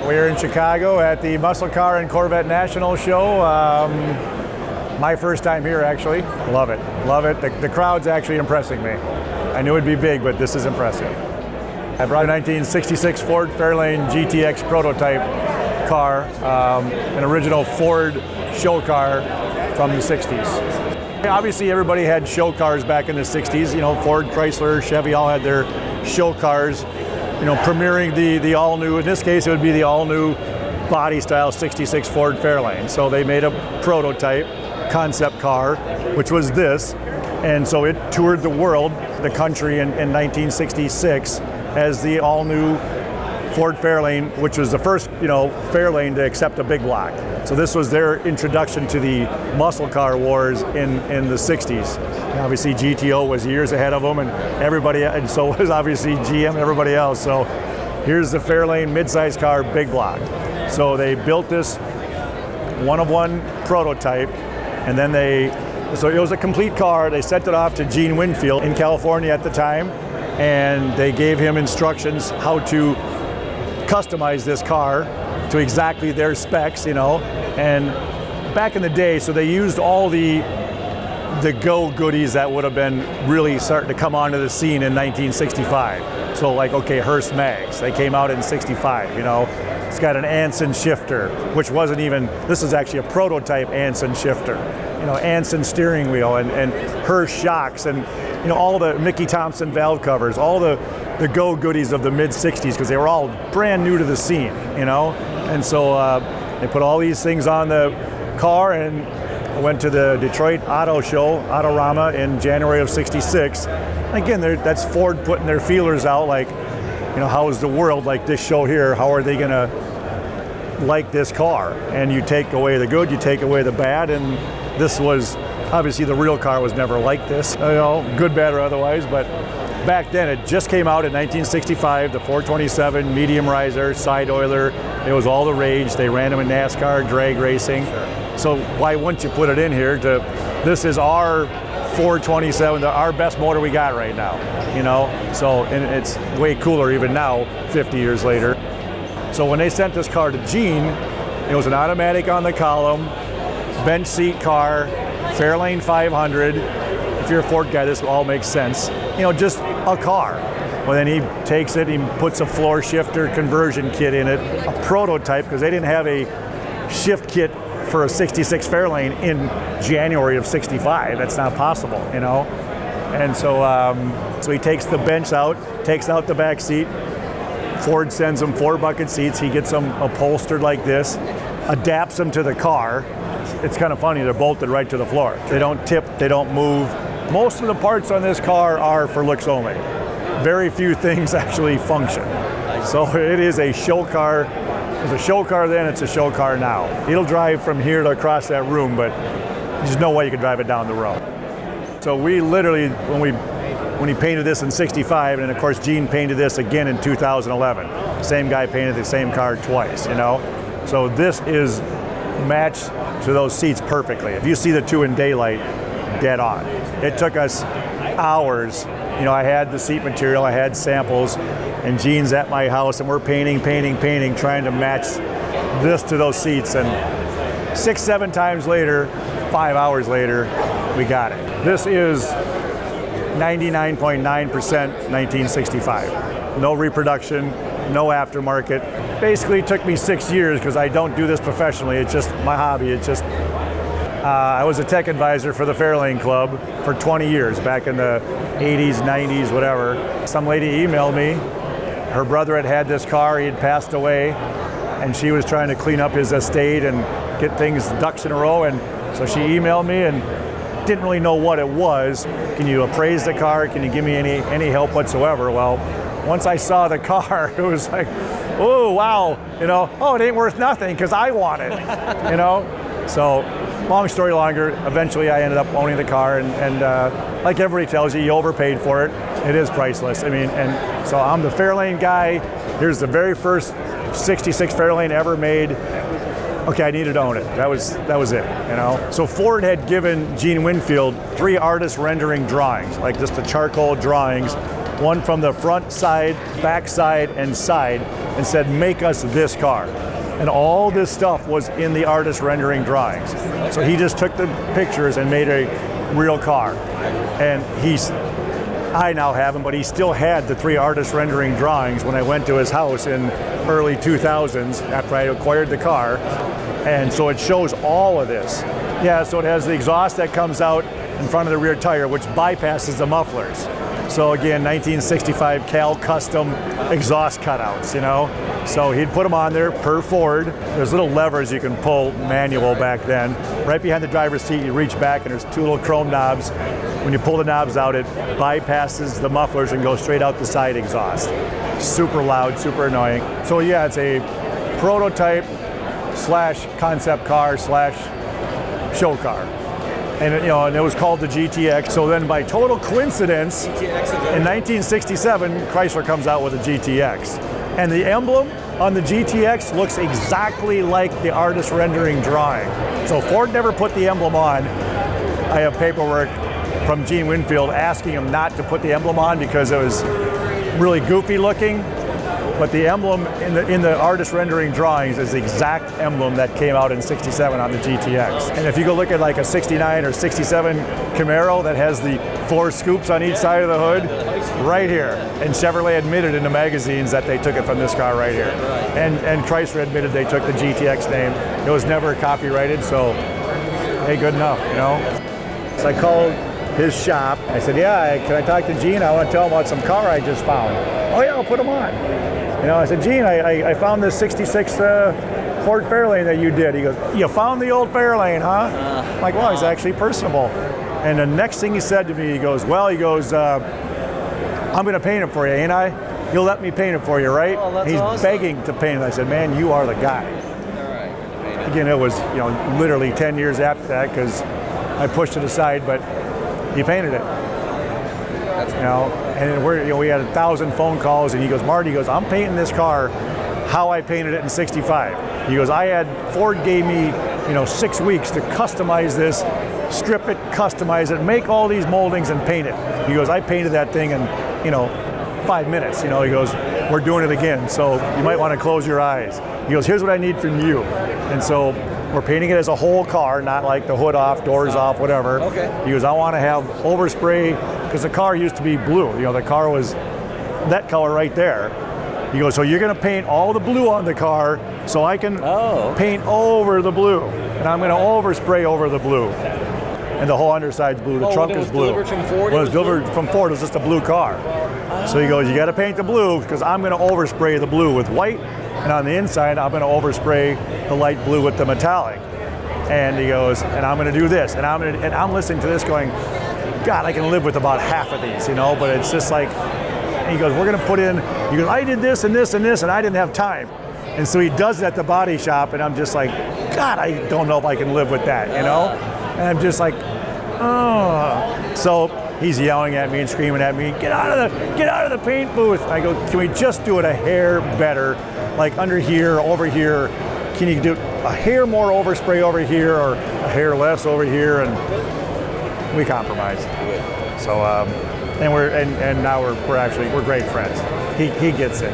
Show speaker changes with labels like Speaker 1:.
Speaker 1: We're in Chicago at the Muscle Car and Corvette National Show. My first time here, actually. Love it, love it. The crowd's actually impressing me. I knew it'd be big, but this is impressive. I brought a 1966 Ford Fairlane GT-X prototype car, an original Ford show car from the 60s. Obviously, everybody had show cars back in the 60s. You know, Ford, Chrysler, Chevy all had their show cars, you know, premiering the all-new, in this case, it would be the all-new body style 66 Ford Fairlane. So they made a prototype concept car, which was this, and so it toured the world, the country in 1966 as the all-new Ford Fairlane, which was the first, you know, Fairlane to accept a big block. So this was their introduction to the muscle car wars in the 60s. And obviously GTO was years ahead of them, and everybody, and so was obviously GM and everybody else. So here's the Fairlane midsize car, big block. So they built this one-of-one prototype, and then so it was a complete car. They sent it off to Gene Winfield in California at the time, and they gave him instructions how to customize this car to exactly their specs, you know. And back in the day, so they used all the go goodies that would have been really starting to come onto the scene in 1965. So like, okay, Hurst Mags, they came out in 65, you know. It's got an Ansen shifter, which wasn't even, this is actually a prototype Ansen shifter. You know, Ansen steering wheel and Hurst shocks and, you know, all the Mickey Thompson valve covers, all the go goodies of the mid 60s, because they were all brand new to the scene, you know. And so they put all these things on the car, and I went to the Detroit Auto Show, Autorama, in January of 66. Again, that's Ford putting their feelers out, like, you know, how is the world like this show here? How are they gonna like this car? And you take away the good, you take away the bad, and this was, obviously the real car was never like this, you know, good, bad, or otherwise, but back then it just came out in 1965, the 427 medium riser, side oiler, it was all the rage. They ran them in NASCAR, drag racing. So why wouldn't you put it in here this is our 427, our best motor we got right now, you know? So, and it's way cooler even now, 50 years later. So when they sent this car to Gene, it was an automatic on the column, bench seat car, Fairlane 500. If you're a Ford guy, this all makes sense. You know, just a car. Well, then he takes it, he puts a floor shifter conversion kit in it, a prototype, because they didn't have a shift kit for a 66 Fairlane in January of 65. That's not possible, you know? And so, so he takes the bench out, takes out the back seat. Ford sends him 4 bucket seats. He gets them upholstered like this, adapts them to the car. It's kind of funny, they're bolted right to the floor. They don't tip, they don't move. Most of the parts on this car are for looks only. Very few things actually function. So it is a show car. It was a show car then, it's a show car now. It'll drive from here to across that room, but there's no way you can drive it down the road. So we literally, when he painted this in 65, and of course Gene painted this again in 2011. Same guy painted the same car twice, you know? So this is matched to those seats perfectly. If you see the two in daylight, dead on. It took us hours. You know, I had the seat material, I had samples, and Gene's at my house, and we're painting, trying to match this to those seats. And 6-7 times later, 5 hours later, we got it. This is 99.9% 1965. No reproduction, no aftermarket. Basically took me 6 years, because I don't do this professionally. It's just my hobby. It's just, I was a tech advisor for the Fairlane Club for 20 years, back in the 80s, 90s, whatever. Some lady emailed me. Her brother had this car, he had passed away, and she was trying to clean up his estate and get things ducks in a row, and so she emailed me and didn't really know what it was. Can you appraise the car? Can you give me any help whatsoever? Well, once I saw the car, it was like, oh, wow, you know, oh, it ain't worth nothing because I want it, you know? So, long story longer, eventually I ended up owning the car, and like everybody tells you, you overpaid for it. It is priceless. I mean, and so I'm the Fairlane guy. Here's the very first 66 Fairlane ever made. Okay, I needed to own it. That was it, you know? So Ford had given Gene Winfield 3 artist rendering drawings, like just the charcoal drawings, one from the front side, back side, and side, and said, make us this car. And all this stuff was in the artist rendering drawings. So he just took the pictures and made a real car. And I now have him, but he still had the 3 artist rendering drawings when I went to his house in early 2000s after I acquired the car. And so it shows all of this. Yeah, so it has the exhaust that comes out in front of the rear tire, which bypasses the mufflers. So again, 1965 Cal custom exhaust cutouts, you know? So he'd put them on there per Ford. There's little levers you can pull manual back then. Right behind the driver's seat, you reach back and there's 2 little chrome knobs. When you pull the knobs out, it bypasses the mufflers and goes straight out the side exhaust. Super loud, super annoying. So yeah, it's a prototype slash concept car slash show car. And and it was called the GT-X. So then by total coincidence, in 1967, Chrysler comes out with a GT-X. And the emblem on the GT-X looks exactly like the artist rendering drawing. So Ford never put the emblem on. I have paperwork from Gene Winfield asking him not to put the emblem on because it was really goofy looking. But the emblem in the artist rendering drawings is the exact emblem that came out in '67 on the GT-X. And if you go look at like a '69 or '67 Camaro that has the 4 scoops on each side of the hood, right here. And Chevrolet admitted in the magazines that they took it from this car right here. And Chrysler admitted they took the GT-X name. It was never copyrighted, so hey, good enough, you know. So I called his shop. I said, yeah, can I talk to Gene? I want to tell him about some car I just found. Oh yeah, I'll put him on. You know, I said, Gene, I found this '66 Ford Fairlane that you did. He goes, you found the old Fairlane, huh? I'm like, well, he's actually personable. And the next thing he said to me, he goes, I'm going to paint it for you, ain't I? You'll let me paint it for you, right?
Speaker 2: Oh, that's
Speaker 1: He's
Speaker 2: awesome.
Speaker 1: begging to paint it. I said, man, you are the guy.
Speaker 2: All right.
Speaker 1: Again, it was literally 10 years after that because I pushed it aside, but he painted it.
Speaker 2: That's
Speaker 1: And we had 1,000 phone calls, and he goes, Marty, he goes, I'm painting this car how I painted it in '65. He goes, Ford gave me 6 weeks to customize this, strip it, customize it, make all these moldings and paint it. He goes, I painted that thing in 5 minutes. He goes, we're doing it again, so you might want to close your eyes. He goes, here's what I need from you. And so we're painting it as a whole car, not like the hood off, doors off, whatever.
Speaker 2: Okay.
Speaker 1: He goes, I want to have overspray, because the car used to be blue. The car was that color right there. He goes, so you're going to paint all the blue on the car so I can paint over the blue. And I'm going to overspray over the blue. And the whole underside's blue. The trunk is blue.
Speaker 2: Delivered from Ford?
Speaker 1: When it was delivered from Ford, it was just a blue car. So he goes, you got to paint the blue because I'm going to overspray the blue with white. And on the inside, I'm going to overspray the light blue with the metallic. And he goes, and I'm going to do this. And I'm listening to this going, God, I can live with about half of these, but it's just like, and he goes, we're going to put in, he goes, I did this and this and this, and I didn't have time. And so he does it at the body shop, and I'm just like, God, I don't know if I can live with that, And I'm just like, oh. So he's yelling at me and screaming at me, get out of the paint booth. I go, can we just do it a hair better, like under here, over here? Can you do a hair more overspray over here or a hair less over here? And we compromised. So, and now we're great friends. He gets it.